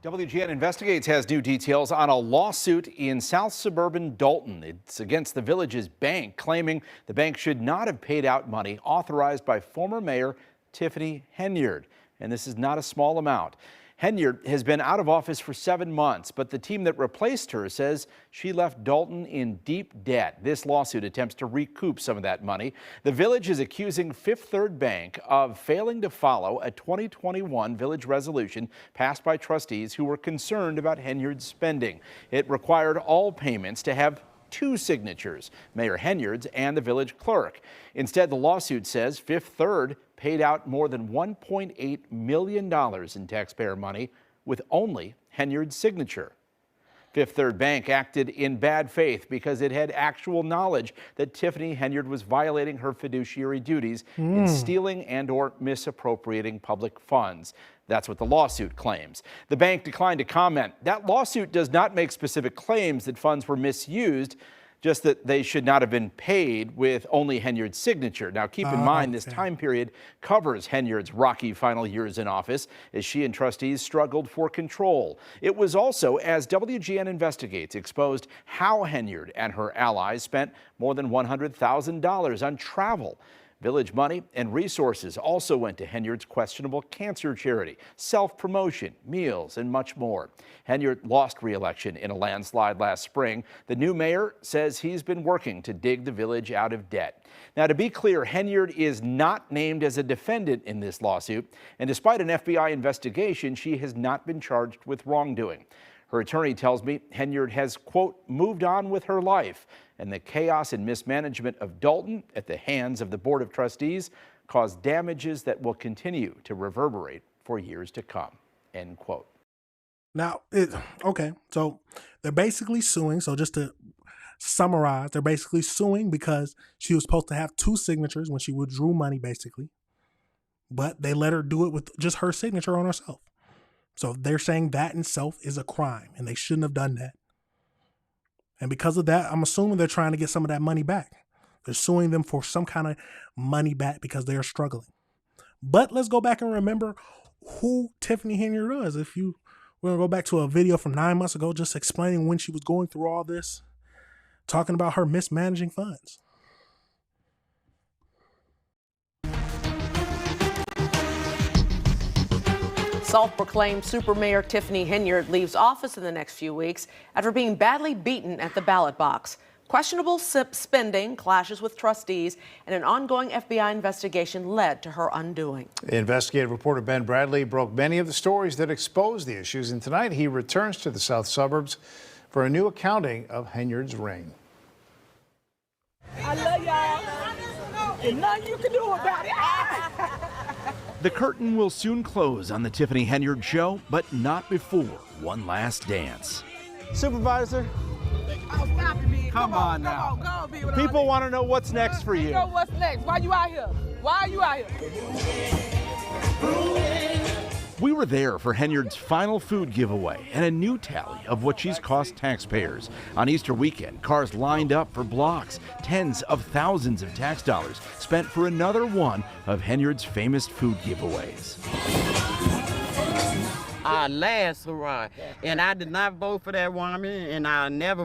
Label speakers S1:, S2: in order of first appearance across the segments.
S1: WGN Investigates has new details on a lawsuit in south suburban Dolton. It's against the village's bank, claiming the bank should not have paid out money authorized by former mayor Tiffany Henyard. And this is not a small amount. Henyard has been out of office for 7 months, but the team that replaced her says she left Dolton in deep debt. This lawsuit attempts to recoup some of that money. The village is accusing Fifth Third Bank of failing to follow a 2021 village resolution passed by trustees who were concerned about Henyard's spending. It required all payments to have 2 signatures, Mayor Henyard's and the village clerk. Instead, the lawsuit says Fifth Third paid out more than $1.8 million in taxpayer money with only Henyard's signature. Fifth Third Bank acted in bad faith because it had actual knowledge that Tiffany Henyard was violating her fiduciary duties in stealing and/or misappropriating public funds. That's what the lawsuit claims. The bank declined to comment. That lawsuit does not make specific claims that funds were misused, just that they should not have been paid with only Henyard's signature. Now, keep in mind, this time period covers Henyard's rocky final years in office as she and trustees struggled for control. It was also, as WGN Investigates, exposed how Henyard and her allies spent more than $100,000 on travel. Village money and resources also went to Henyard's questionable cancer charity, self-promotion, meals, and much more. Henyard lost re-election in a landslide last spring. The new mayor says he's been working to dig the village out of debt. Now, to be clear, Henyard is not named as a defendant in this lawsuit, and despite an FBI investigation, she has not been charged with wrongdoing. Her attorney tells me Henyard has, quote, moved on with her life, and the chaos and mismanagement of Dolton at the hands of the Board of Trustees caused damages that will continue to reverberate for years to come, end quote.
S2: Now, okay, so they're basically suing. So just to summarize, they're basically suing because she was supposed to have 2 signatures when she withdrew money, basically. But they let her do it with just her signature on herself. So they're saying that in itself is a crime, and they shouldn't have done that. And because of that, I'm assuming they're trying to get some of that money back. They're suing them for some kind of money back because they are struggling. But let's go back and remember who Tiffany Henyard was. We're going to go back to a video from 9 months ago just explaining when she was going through all this, talking about her mismanaging funds.
S3: Self-proclaimed super mayor Tiffany Henyard leaves office in the next few weeks after being badly beaten at the ballot box. Questionable spending, clashes with trustees, and an ongoing FBI investigation led to her undoing.
S4: Investigative reporter Ben Bradley broke many of the stories that exposed the issues, and tonight he returns to the south suburbs for a new accounting of Henyard's reign.
S5: I love y'all. There's nothing you can do about it.
S1: The curtain will soon close on the Tiffany Henyard show, but not before one last dance.
S6: Supervisor,
S5: Oh, stop it, man.
S6: Come on now.
S5: Come on, go on,
S6: people want to know what's next for you.
S5: You know what's next? Why you out here? Why are you out here?
S1: We were there for Henyard's final food giveaway and a new tally of what she's cost taxpayers. On Easter weekend, cars lined up for blocks. Tens of thousands of tax dollars spent for another one of Henyard's famous food giveaways.
S7: Our last hurrah, and I did not vote for that woman, and I never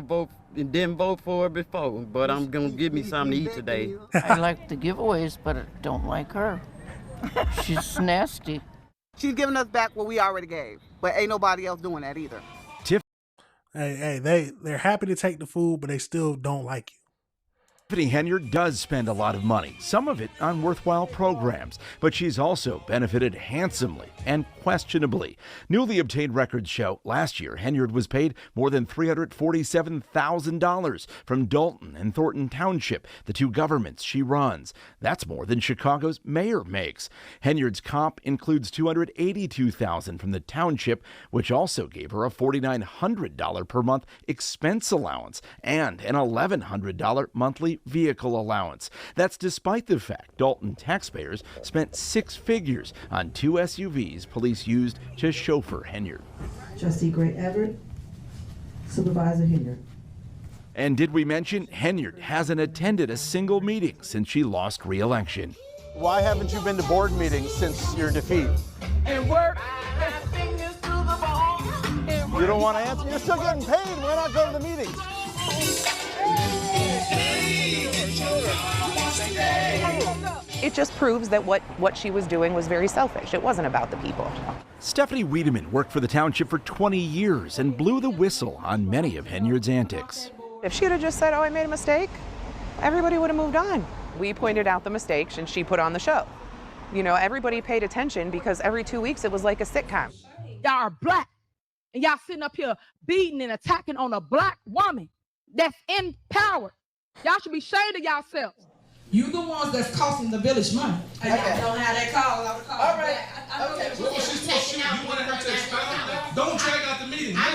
S7: didn't vote for her before, but I'm gonna give me something to eat today.
S8: I like the giveaways, but I don't like her. She's nasty.
S9: She's giving us back what we already gave, but ain't nobody else doing that either.
S2: They're happy to take the food, but they still don't like you.
S1: Tiffany Henyard does spend a lot of money, some of it on worthwhile programs, but she's also benefited handsomely and questionably. Newly obtained records show last year Henyard was paid more than $347,000 from Dolton and Thornton Township, the 2 governments she runs. That's more than Chicago's mayor makes. Henyard's comp includes $282,000 from the township, which also gave her a $4,900 per month expense allowance and an $1,100 monthly vehicle allowance. That's despite the fact Dolton taxpayers spent 6 figures on 2 SUVs police used to chauffeur Henyard.
S10: Trustee Gray Everett, Supervisor Henyard.
S1: And did we mention Henyard hasn't attended a single meeting since she lost re-election?
S6: Why haven't you been to board meetings since your defeat?
S5: And work.
S6: You don't want to answer? You're still getting paid. Why not go to the meetings?
S11: It just proves that what she was doing was very selfish. It wasn't about the people.
S1: Stephanie Wiedemann worked for the township for 20 years and blew the whistle on many of Henyard's antics.
S11: If she had just said, oh, I made a mistake, everybody would have moved on. We pointed out the mistakes and she put on the show. You know, everybody paid attention because every 2 weeks it was like a sitcom.
S5: Y'all are black, and y'all sitting up here beating and attacking on a black woman that's in power. Y'all should be ashamed of yourselves.
S10: You the ones that's costing the village money.
S5: Okay. I don't have that call. All right. Okay.
S12: What was she supposed to do? You wanted her to expound? Don't drag out the meeting. I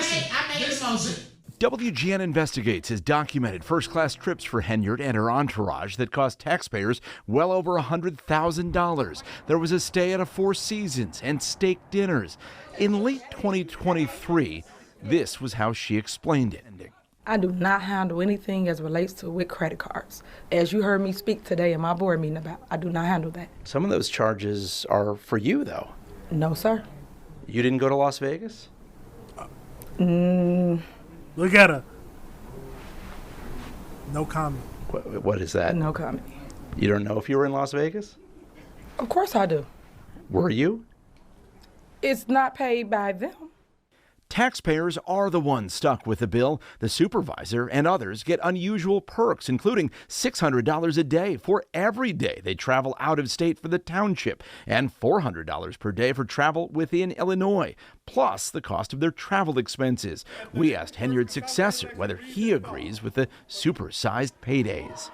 S12: made a motion.
S1: WGN Investigates has documented first-class trips for Henyard and her entourage that cost taxpayers well over $100,000. There was a stay at a Four Seasons and steak dinners. In late 2023, this was how she explained it.
S13: I do not handle anything as relates to with credit cards. As you heard me speak today in my board meeting about, I do not handle that.
S1: Some of those charges are for you, though.
S13: No, sir.
S1: You didn't go to Las Vegas?
S2: Look at her. No comment.
S1: What is that?
S13: No comment.
S1: You don't know if you were in Las Vegas?
S13: Of course I do.
S1: Were you?
S13: It's not paid by them.
S1: Taxpayers are the ones stuck with the bill. The supervisor and others get unusual perks, including $600 a day for every day they travel out of state for the township, and $400 per day for travel within Illinois, plus the cost of their travel expenses. We asked Henyard's successor whether he agrees with the supersized paydays.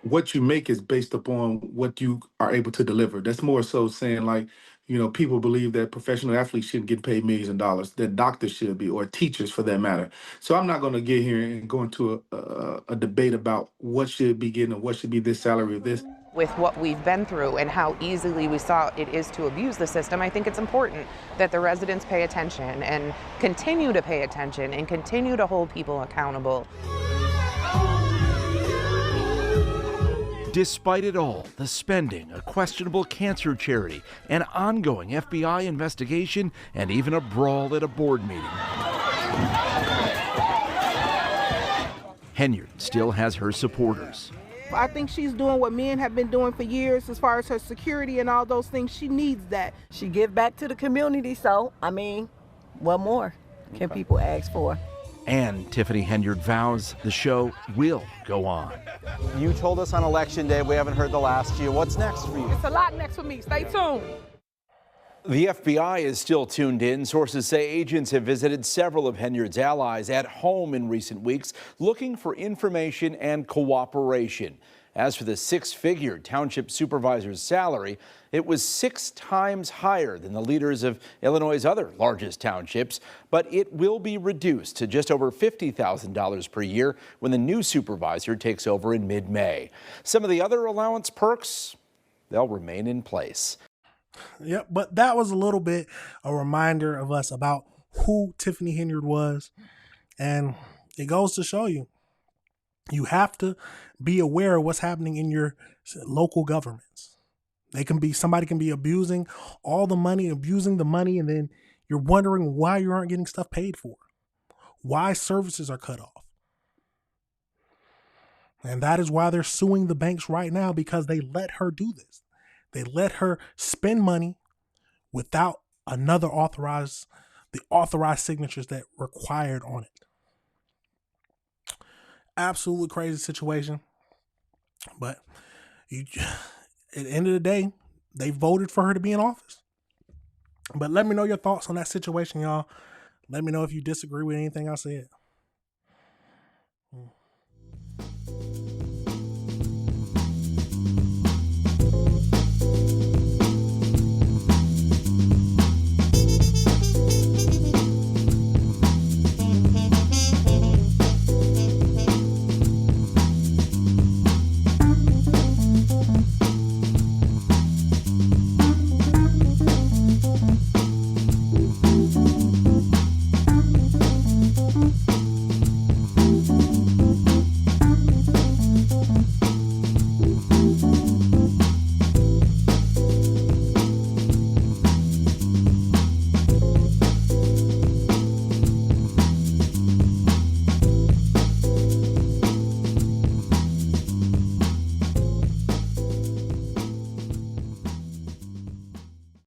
S14: What you make is based upon what you are able to deliver. That's more so saying, like, you know, people believe that professional athletes shouldn't get paid millions of dollars, that doctors should be, or teachers for that matter. So I'm not going to get here and go into a debate about what should be getting or what should be this salary of this.
S11: With what we've been through and how easily we saw it is to abuse the system, I think it's important that the residents pay attention and continue to pay attention and continue to hold people accountable.
S1: Despite it all, the spending, a questionable cancer charity, an ongoing FBI investigation, and even a brawl at a board meeting. Henyard still has her supporters.
S9: I think she's doing what men have been doing for years as far as her security and all those things. She needs that.
S15: She give back to the community, so, I mean, what more can people ask for?
S1: And Tiffany Henyard vows the show will go on.
S6: You told us on Election Day we haven't heard the last of you. What's next for you?
S5: It's a lot next for me. Stay tuned.
S1: The FBI is still tuned in. Sources say agents have visited several of Henyard's allies at home in recent weeks, looking for information and cooperation. As for the six-figure township supervisor's salary, it was 6 times higher than the leaders of Illinois' other largest townships, but it will be reduced to just over $50,000 per year when the new supervisor takes over in mid-May. Some of the other allowance perks, they'll remain in place.
S2: Yep, but that was a little bit a reminder of us about who Tiffany Henyard was, and it goes to show you, you have to be aware of what's happening in your local governments. Somebody can be abusing all the money, abusing the money, and then you're wondering why you aren't getting stuff paid for, why services are cut off. And that is why they're suing the banks right now, because they let her do this. They let her spend money without the authorized signatures that required on it. Absolutely crazy situation. But at the end of the day, they voted for her to be in office. But let me know your thoughts on that situation, y'all. Let me know if you disagree with anything I said.